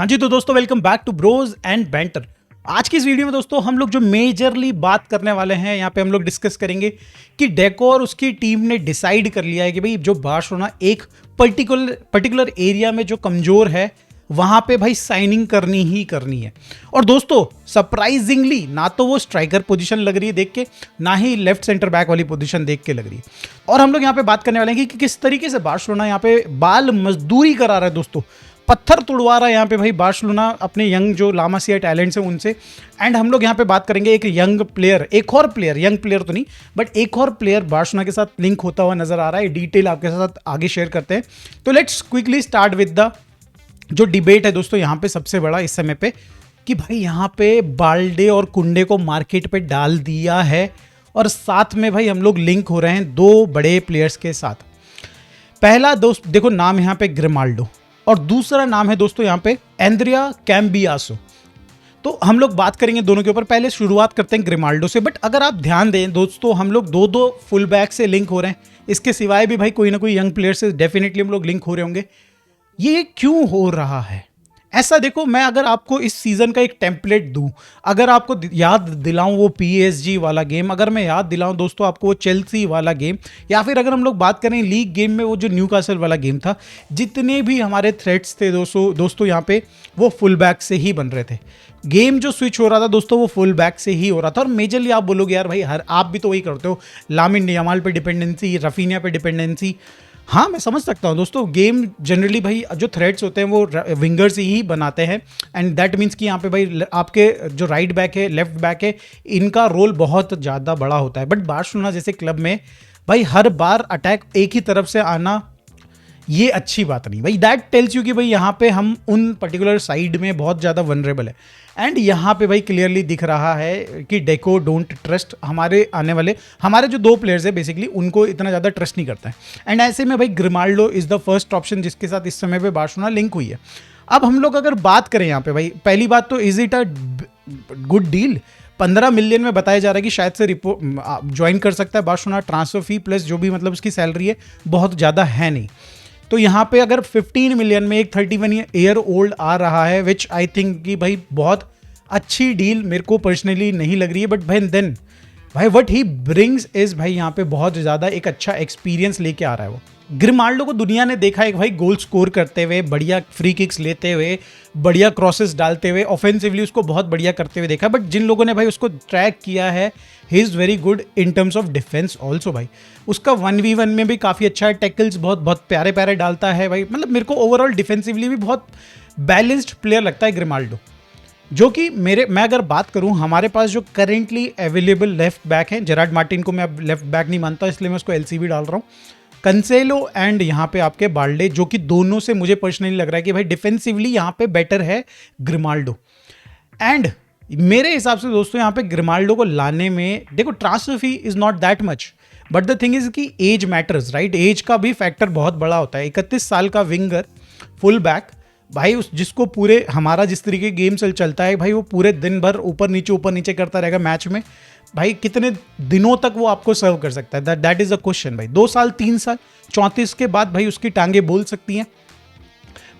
हाँ जी, तो दोस्तों welcome back to bros and banter. आज की इस वीडियो में दोस्तों हम लोग जो मेजरली बात करने वाले हैं, यहाँ पे हम लोग डिस्कस करेंगे कि डेको और उसकी टीम ने डिसाइड कर लिया है कि भाई जो बार्सिलोना एक पर्टिकुलर एरिया में जो कमजोर है वहां पे भाई साइनिंग करनी ही करनी है। और दोस्तों सरप्राइजिंगली ना तो वो स्ट्राइकर पोजीशन लग रही है देख के, ना ही लेफ्ट सेंटर बैक वाली पोजीशन देख के लग रही है। और हम लोग यहाँ पे बात करने वाले हैं कि किस तरीके से बार्सिलोना यहाँ पे बाल मजदूरी करा रहा है दोस्तों, पत्थर तुड़वा रहा है यहाँ पे भाई बार्सिलोना अपने यंग जो लामासिया टैलेंट्स हैं उनसे। एंड हम लोग यहाँ पे बात करेंगे एक यंग प्लेयर, यंग प्लेयर तो नहीं बट एक और प्लेयर बार्सिलोना के साथ लिंक होता हुआ नजर आ रहा है। डिटेल आपके साथ आगे शेयर करते हैं। तो let's quickly start with the जो डिबेट है दोस्तों यहाँ पे सबसे बड़ा इस समय पे, कि भाई यहाँ पे बाल्डे और कुंडे को मार्केट पे डाल दिया है और साथ में भाई हम लोग लिंक हो रहे हैं दो बड़े प्लेयर्स के साथ। पहला दोस्त देखो नाम यहाँ पे ग्रिमाल्डो और दूसरा नाम है दोस्तों यहाँ पे एंड्रिया कैम्बियासो। तो हम लोग बात करेंगे दोनों के ऊपर। पहले शुरुआत करते हैं ग्रिमाल्डो से। बट अगर आप ध्यान दें दोस्तों, हम लोग दो फुल बैक से लिंक हो रहे हैं। इसके सिवाय भी भाई कोई ना कोई यंग प्लेयर से डेफिनेटली हम लोग लिंक हो रहे होंगे। ये क्यों हो रहा है ऐसा? देखो, मैं अगर आपको इस सीजन का एक टेम्पलेट दूं, अगर आपको याद दिलाऊं वो पीएसजी वाला गेम, अगर मैं याद दिलाऊं दोस्तों आपको वो चेल्सी वाला गेम, या फिर अगर हम लोग बात करें लीग गेम में वो जो न्यूकासल वाला गेम था, जितने भी हमारे थ्रेट्स थे दोस्तों यहाँ पे वो फुल बैक से ही बन रहे थे। गेम जो स्विच हो रहा था दोस्तों वो फुल बैक से ही हो रहा था। और मेजरली आप बोलोगे यार भाई आप भी तो वही करते हो, लामिन यमाल पे डिपेंडेंसी, रफीनिया पे डिपेंडेंसी। हाँ, मैं समझ सकता हूँ दोस्तों, गेम जनरली भाई जो थ्रेड्स होते हैं वो विंगर्स ही बनाते हैं। एंड दैट मीन्स कि यहाँ पे भाई आपके जो राइट बैक है, लेफ्ट बैक है, इनका रोल बहुत ज़्यादा बड़ा होता है। बट बार्सिलोना जैसे क्लब में भाई हर बार अटैक एक ही तरफ से आना ये अच्छी बात नहीं भाई। दैट टेल्स यू कि भाई यहाँ पे हम उन पर्टिकुलर साइड में बहुत ज़्यादा वनरेबल है। एंड यहाँ पे भाई क्लियरली दिख रहा है कि डेको डोंट ट्रस्ट हमारे जो दो प्लेयर्स है बेसिकली उनको इतना ज़्यादा ट्रस्ट नहीं करता है। एंड ऐसे में भाई Grimaldo is the first option जिसके साथ इस समय पे बार्सिलोना लिंक हुई है। अब हम लोग अगर बात करें यहाँ पे भाई, पहली बात तो is it a good deal? 15 million में बताया जा रहा है कि शायद से ज्वाइन कर सकता है बार्सिलोना। ट्रांसफर फी प्लस जो भी मतलब उसकी सैलरी है बहुत ज़्यादा है नहीं। तो यहाँ पे अगर 15 मिलियन में एक 31 ईयर ओल्ड आ रहा है, विच आई थिंक कि भाई बहुत अच्छी डील मेरे को पर्सनली नहीं लग रही है। बट भाई व्हाट ही ब्रिंग्स इज भाई यहाँ पे बहुत ज़्यादा एक अच्छा एक्सपीरियंस लेके आ रहा है वो। ग्रिमाल्डो को दुनिया ने देखा है भाई गोल स्कोर करते हुए, बढ़िया फ्री किक्स लेते हुए, बढ़िया क्रॉसेस डालते हुए, ऑफेंसिवली उसको बहुत बढ़िया करते हुए देखा। बट जिन लोगों ने भाई उसको ट्रैक किया है, he is very good in terms of defence also भाई। उसका 1v1 में भी काफ़ी अच्छा है, टैकल्स बहुत प्यारे डालता है भाई। मतलब मेरे को ओवरऑल डिफेंसिवली भी बहुत बैलेंस्ड प्लेयर लगता है ग्रिमाल्डो। जो कि मैं अगर बात करूं, हमारे पास जो करेंटली अवेलेबल लेफ्ट बैक हैं, जेरार्ड मार्टिन को मैं अब लेफ्ट बैक नहीं मानता इसलिए मैं उसको एलसीबी डाल रहा हूं, कंसेलो एंड यहाँ पे आपके बाल्डे, जो कि दोनों से मुझे पर्सनली लग रहा है कि भाई डिफेंसिवली यहाँ पे बेटर है ग्रिमाल्डो। एंड मेरे हिसाब से दोस्तों यहाँ पे ग्रिमाल्डो को लाने में देखो transfer fee is not that much, but the thing is कि एज मैटर्स, राइट? एज का भी फैक्टर बहुत बड़ा होता है। 31 साल का विंगर फुल बैक भाई, जिसको पूरे हमारा जिस तरीके गेम चलता है भाई, वो पूरे दिन भर ऊपर नीचे करता रहेगा मैच में भाई, कितने दिनों तक वो आपको सर्व कर सकता है? दैट इज अ क्वेश्चन भाई। 2 साल 3 साल 34 के बाद भाई उसकी टांगे बोल सकती हैं।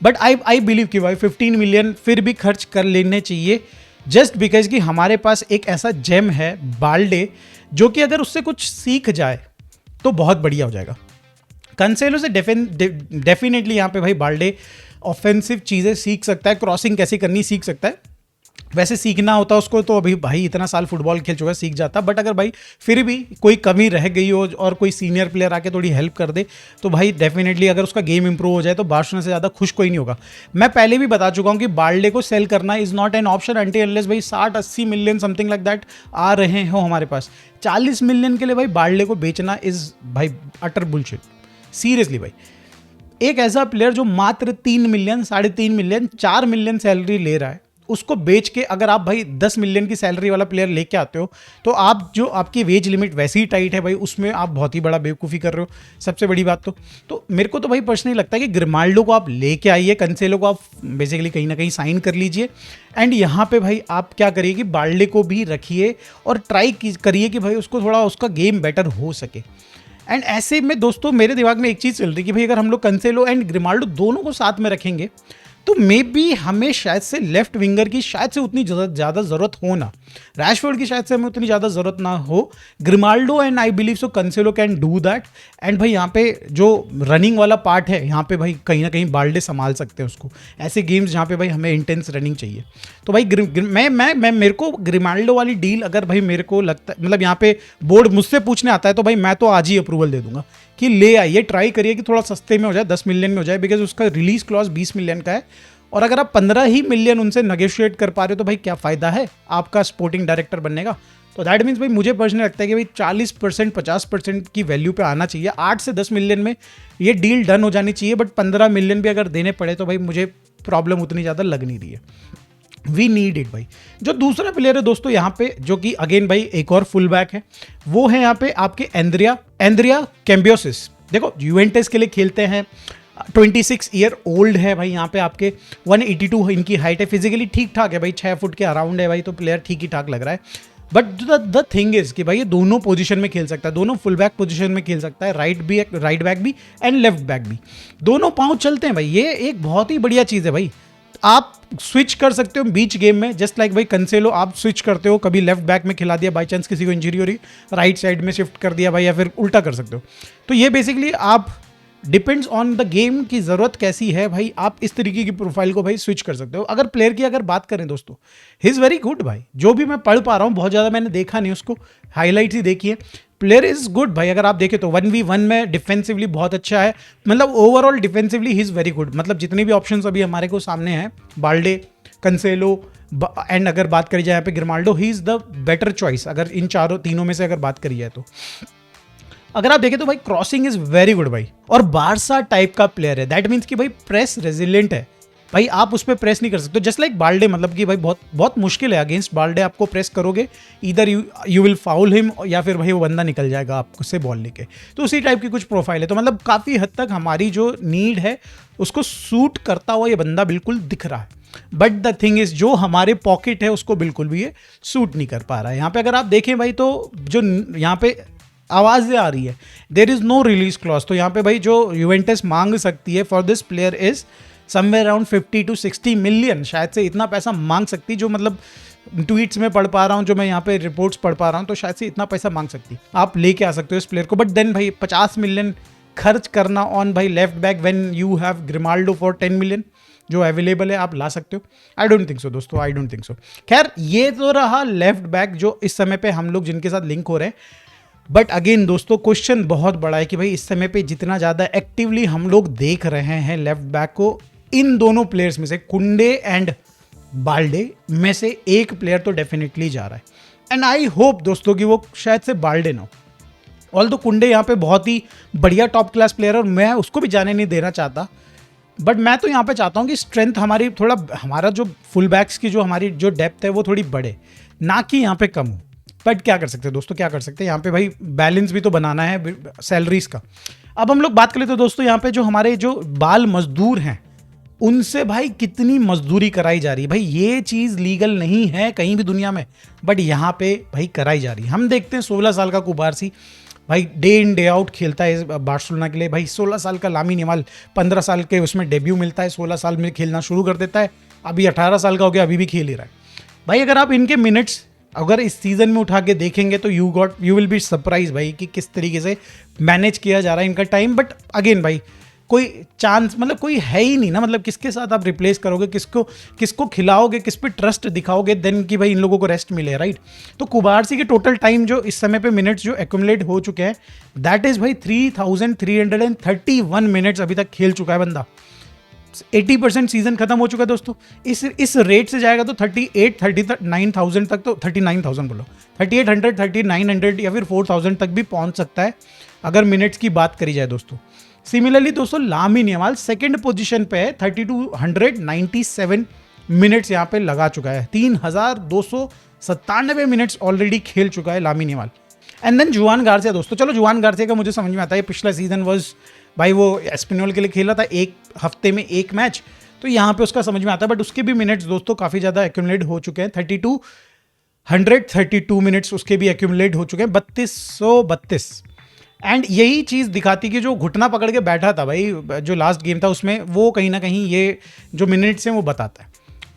बट आई बिलीव कि भाई 15 मिलियन फिर भी खर्च कर लेने चाहिए, जस्ट बिकॉज कि हमारे पास एक ऐसा जेम है बाल्डे, जो कि अगर उससे कुछ सीख जाए तो बहुत बढ़िया हो जाएगा। कंसेलो से डेफिनेटली यहाँ पे भाई बाल्डे ऑफेंसिव चीज़ें सीख सकता है, क्रॉसिंग कैसे करनी सीख सकता है। वैसे सीखना होता उसको तो अभी भाई इतना साल फुटबॉल खेल चुका है, सीख जाता। बट अगर भाई फिर भी कोई कमी रह गई हो और कोई सीनियर प्लेयर आके थोड़ी हेल्प कर दे तो भाई डेफिनेटली अगर उसका गेम इंप्रूव हो जाए तो बार्सिलोना से ज़्यादा खुश कोई नहीं होगा। मैं पहले भी बता चुका हूँ कि बाल्डे को सेल करना is not an option until unless भाई 60-80 मिलियन समथिंग लाइक दैट आ रहे हो हमारे पास। 40 मिलियन के लिए भाई बाल्डे को बेचना इज़ भाई अटर बुलशिट, सीरियसली भाई। एक ऐसा प्लेयर जो मात्र 3 मिलियन, 3.5 मिलियन, 4 मिलियन सैलरी ले रहा है, उसको बेच के अगर आप भाई 10 मिलियन की सैलरी वाला प्लेयर लेके आते हो तो आप जो आपकी वेज लिमिट वैसे ही टाइट है भाई, उसमें आप बहुत ही बड़ा बेवकूफ़ी कर रहे हो। सबसे बड़ी बात तो मेरे को तो भाई पर्सनली लगता है कि ग्रिमाल्डो को आप लेके आइए, कंसेलो को आप बेसिकली कहीं ना कहीं साइन कर लीजिए। एंड यहाँ पे भाई आप क्या करिए कि बाल्डे को भी रखिए और ट्राई करिए कि भाई उसको थोड़ा उसका गेम बेटर हो सके। एंड ऐसे में दोस्तों मेरे दिमाग में एक चीज़ चल रही है कि भाई अगर हम लोग कंसेलो एंड ग्रिमाल्डो दोनों को साथ में रखेंगे तो मे बी हमें शायद से लेफ्ट विंगर की शायद से उतनी ज़्यादा ज़रूरत हो ना, रैशफोर्ड की शायद से हमें उतनी ज़्यादा ज़रूरत ना हो। Grimaldo and I believe so कंसेलो can do that. And भाई यहाँ पे जो रनिंग वाला पार्ट है, यहाँ पे भाई कहीं ना कहीं बाल्डे संभाल सकते हैं उसको, ऐसे गेम्स जहाँ पे भाई हमें इंटेंस रनिंग चाहिए। तो भाई मैं मेरे को ग्रिमाल्डो वाली डील अगर भाई मेरे को लगता है, मतलब यहाँ पे बोर्ड मुझसे पूछने आता है तो भाई मैं तो आज ही अप्रूवल दे दूंगा कि ले आइए, ट्राई करिए कि थोड़ा सस्ते में हो जाए, 10 मिलियन में हो जाए, बिकॉज उसका रिलीज क्लॉज 20 मिलियन का है। और अगर आप 15 ही मिलियन उनसे नेगोशिएट कर पा रहे हो तो भाई क्या फ़ायदा है आपका स्पोर्टिंग डायरेक्टर बनने का। तो दैट मीन्स भाई मुझे पर्सनली लगता है कि भाई 40% 50% की वैल्यू पे आना चाहिए। 8 से 10 मिलियन में ये डील डन हो जानी चाहिए, बट 15 मिलियन भी अगर देने पड़े तो भाई मुझे प्रॉब्लम उतनी ज़्यादा लग नहीं रही है। वी नीड इट भाई। जो दूसरा प्लेयर है दोस्तों यहाँ पे, जो कि अगेन भाई एक और फुल बैक है, वो है यहाँ पे आपके एंड्रिया कैम्बियोसिस। देखो यूवेंटस के लिए खेलते हैं, 26 ईयर ओल्ड है भाई। यहाँ पे आपके 182 इनकी हाइट है, फिजिकली ठीक ठाक है भाई, 6 फुट के अराउंड है भाई, तो प्लेयर ठीक ही ठाक लग रहा है। बट द थिंग इज कि भाई ये दोनों पोजीशन में खेल सकता है, दोनों फुल बैक पोजीशन में खेल सकता है, राइट बैक भी एंड लेफ्ट बैक भी, दोनों पाँव चलते हैं भाई। ये एक बहुत ही बढ़िया चीज़ है भाई। आप स्विच कर सकते हो बीच गेम में, जस्ट लाइक भाई कंसेलो आप स्विच करते हो, कभी लेफ्ट बैक में खिला दिया, बाई चांस किसी को इंजरी हो रही, राइट साइड में शिफ्ट कर दिया भाई, या फिर उल्टा कर सकते हो। तो ये बेसिकली आप डिपेंड्स ऑन द गेम की ज़रूरत कैसी है भाई, आप इस तरीके की प्रोफाइल को भाई स्विच कर सकते हो। अगर प्लेयर की अगर बात करें दोस्तों, ही इज़ वेरी गुड भाई। जो भी मैं पढ़ पा रहा हूँ, बहुत ज़्यादा मैंने देखा नहीं उसको, हाईलाइट्स ही देखी है। प्लेयर इज़ गुड भाई। अगर आप देखें तो 1v1 में डिफेंसिवली बहुत अच्छा है, मतलब overall defensively he is very good. मतलब जितने भी ऑप्शंस अभी हमारे को सामने हैं, बाल्डे, कंसेलो एंड अगर बात करी जाए यहाँ पे Grimaldo, he is the better choice अगर इन तीनों में से अगर बात करी जाए तो। अगर आप देखें तो भाई क्रॉसिंग इज वेरी गुड भाई, और बारसा टाइप का प्लेयर है। दैट मीन्स कि भाई प्रेस रेजिलेंट है भाई, आप उस पर प्रेस नहीं कर सकते जस्ट लाइक बाल्डे। मतलब कि भाई बहुत मुश्किल है अगेंस्ट बाल्डे, आपको प्रेस करोगे इधर यू विल फाउल हिम, या फिर भाई वो बंदा निकल जाएगा आपसे बॉल लेके। तो उसी टाइप की कुछ प्रोफाइल है। तो मतलब काफ़ी हद तक हमारी जो नीड है उसको सूट करता हुआ ये बंदा बिल्कुल दिख रहा है। बट द थिंग इज जो हमारे पॉकेट है उसको बिल्कुल भी ये सूट नहीं कर पा रहा है। यहाँ पे अगर आप देखें भाई, तो जो यहाँ पे आवाज़ें आ रही है, there is no release clause. तो यहाँ पे भाई जो यूवेंटस मांग सकती है for this player is somewhere around 50 to 60 million, शायद से इतना पैसा मांग सकती, जो मतलब ट्वीट्स में पढ़ पा रहा हूँ, जो मैं यहाँ पे रिपोर्ट्स पढ़ पा रहा हूँ, तो शायद से इतना पैसा मांग सकती। आप लेके आ सकते हो इस प्लेयर को, बट देन भाई 50 मिलियन खर्च करना ऑन भाई left back when you have Grimaldo for 10 million जो अवेलेबल है, आप ला सकते हो। आई डोंट थिंक सो दोस्तों, आई डोंट थिंक सो। खैर ये तो रहा लेफ्ट बैक जो इस समय पे हम लोग जिनके साथ लिंक हो रहे हैं। बट अगेन दोस्तों क्वेश्चन बहुत बड़ा है कि भाई इस समय पे जितना ज़्यादा एक्टिवली हम लोग देख रहे हैं लेफ्ट बैक को, इन दोनों प्लेयर्स में से कुंडे एंड बाल्डे में से एक प्लेयर तो डेफिनेटली जा रहा है। एंड आई होप दोस्तों कि वो शायद से बाल्डे ना हो। ऑल तो कुंडे यहाँ पे बहुत ही बढ़िया टॉप क्लास प्लेयर है और मैं उसको भी जाने नहीं देना चाहता, बट मैं तो यहाँ पे चाहता हूँ कि स्ट्रेंथ हमारी थोड़ा, हमारा जो फुल बैक्स की जो हमारी जो डेप्थ है वो थोड़ी बढ़े, ना कि यहाँ पे कम हो। बट क्या कर सकते हैं दोस्तों, क्या कर सकते हैं, यहाँ पे भाई बैलेंस भी तो बनाना है सैलरीज का। अब हम लोग बात करें तो दोस्तों यहाँ पे जो हमारे जो बाल मजदूर हैं उनसे भाई कितनी मजदूरी कराई जा रही है। भाई ये चीज़ लीगल नहीं है कहीं भी दुनिया में, बट यहाँ पे भाई कराई जा रही है। हम देखते हैं 16 साल का कुबारसी भाई डे इन डे आउट खेलता है बार्सिलोना के लिए। भाई 16 साल का लामिन यमाल 15 साल के उसमें डेब्यू मिलता है, 16 साल में खेलना शुरू कर देता है, अभी 18 साल का हो गया, अभी भी खेल ही रहा है भाई। अगर आप इनके मिनट्स अगर इस सीज़न में उठा के देखेंगे तो यू विल बी सरप्राइज भाई कि किस तरीके से मैनेज किया जा रहा है इनका टाइम। बट अगेन भाई कोई चांस मतलब कोई है ही नहीं ना, मतलब किसके साथ आप रिप्लेस करोगे, किसको खिलाओगे, किस पे ट्रस्ट दिखाओगे देन कि भाई इन लोगों को रेस्ट मिले, राइट। तो कुबारसी के टोटल टाइम जो इस समय पे मिनट्स जो एक्यूमुलेट हो चुके हैं दैट इज भाई 3331 मिनट्स अभी तक खेल चुका है बंदा। 80% सीजन खत्म हो चुका है दोस्तों। इस रेट से जाएगा तो 39,000 तक, तो 39,000 बोलो, 3800 3900 या फिर 4000 तक भी पहुंच सकता है अगर मिनट्स की बात करी जाए दोस्तों। सिमिलरली दोस्तों लामिन यमाल सेकंड पोजीशन पे है, 3297 मिनट्स यहाँ पे लगा चुका है, 3297 मिनट्स ऑलरेडी खेल चुका है लामिन यमाल। एंड देन जुआन गार्सिया दोस्तों, चलो जुआन गार्सिया का मुझे समझ में आता है, पिछला सीजन वाज भाई वो एस्पिनोल के लिए खेला था, एक हफ्ते में एक मैच, तो यहाँ पे उसका समझ में आता है। बट उसके भी मिनट्स दोस्तों काफ़ी ज़्यादा एक्यूमुलेट हो चुके हैं, 3232 मिनट्स उसके भी एक्यूमुलेट हो चुके हैं, 3232 एंड यही चीज़ दिखाती कि जो घुटना पकड़ के बैठा था भाई जो लास्ट गेम था उसमें, वो कहीं ना कहीं ये जो मिनट्स हैं वो बताता है।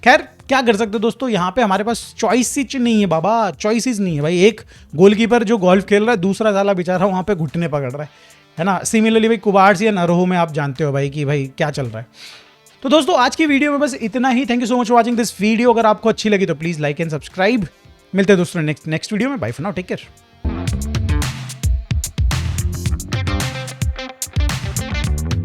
खैर क्या कर सकते हो दोस्तों, यहाँ पे हमारे पास चॉइसेस नहीं है बाबा, चॉइसेस नहीं है भाई। एक गोलकीपर जो गोल्फ खेल रहा है, दूसरा साला बेचारा वहाँ पे घुटने पकड़ रहा है ना। सिमिलरली भाई कुबार्स या नरहो में आप जानते हो भाई कि भाई क्या चल रहा है। तो दोस्तों आज की वीडियो में बस इतना ही। Thank you so much for watching this video. अगर आपको अच्छी लगी तो प्लीज़ लाइक एंड सब्सक्राइब। मिलते हैं दोस्तों नेक्स्ट वीडियो में। Bye for now, take care.